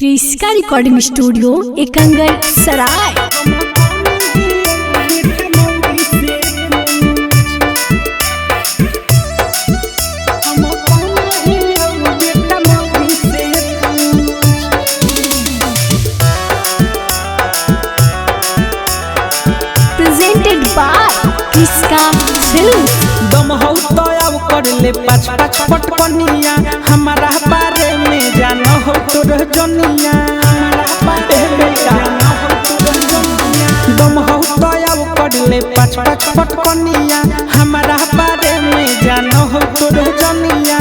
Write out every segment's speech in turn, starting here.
क्रिस्का recording studio Ekangar Sarai. Presented by Kriska films. दम हो तो अब कर ले पाँच पाँच पटकनिया, हमारा बारे में जानो हो तोर जनिया। दम हो तो अब कर ले पाँच पाँच पटकनिया, हमारा बारे में जानो हो तोर जनिया।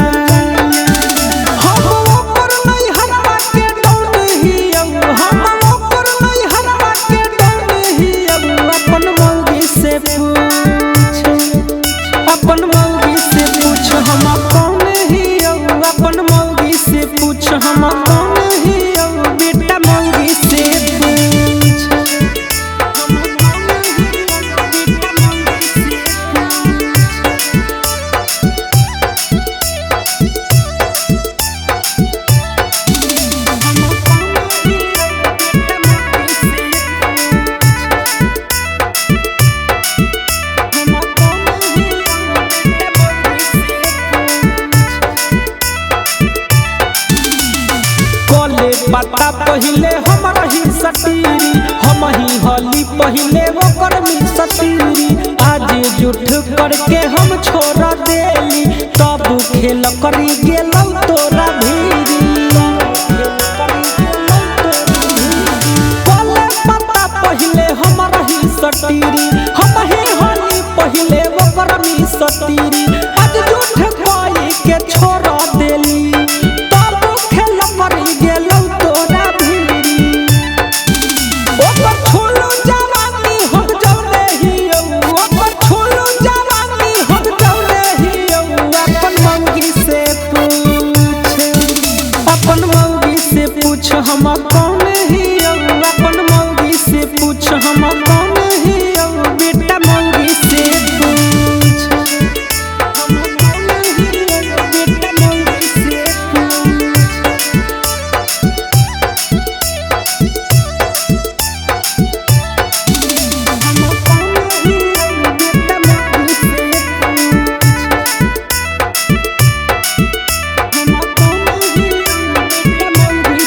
अपन मौगी से पूछ हम कौन ही अपन मौगी से पूछ हम कौन ही बेटा मौगी से पूछ। पता पहिले हम रही सतीरी, हम ही हली पहिले वो करमी सतीरी। आज झूठ करके हम छोड़ देली, तब खेल करी गेलौ तोरा भीरी। पता पहिले हम रही सतीरी, हम ही हली पहिले वो करमी सतीरी। आज झूठ कोई के छोड़ देली, तब खेल करी गेलौ हम कौन ही अपन मौगी से पूछ हम कौन ही बेटा मौगी से पूछ। हम कौन ही बेटा मौगी से हम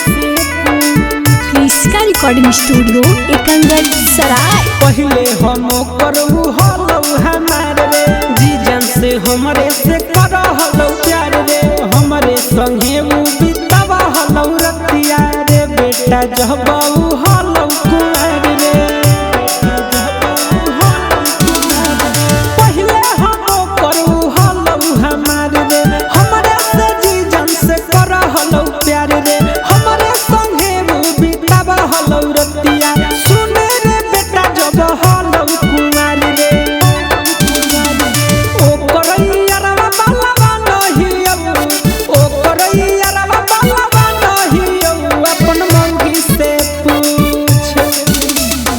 कौन ही बेटा मौगी से रिकॉर्डिंग स्टूडियो एकंगर सराय। पहले हम करू हलौ हमार रे, जीजन से हमरे से कर हलौ प्यार रे। हमरे संगे उ बितावा हलौ रतिया रे, बेटा जहबाऊ हलौ कुआर रे। पहले हम करू हलौ हमार रे, हमरे से जीजन से कर हलौ प्यार रे। हमरे संगे उ बितावा हलौ रतिया, सुने रे बेटा जब हलौ कुमार रे। ओ करैयारवा बालवा नहीं ओ करैयारवा बालवा नहीं अपन मौगी से पूछ।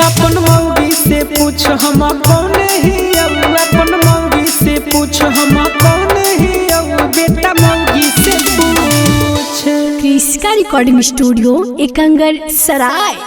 अपन मौगी से पूछ हम कौन ही अपन मौगी से पूछ हम कौन ही बेटा मौगी से पूछ। क्रिस्का रिकॉर्डिंग स्टूडियो एकंगर सराय।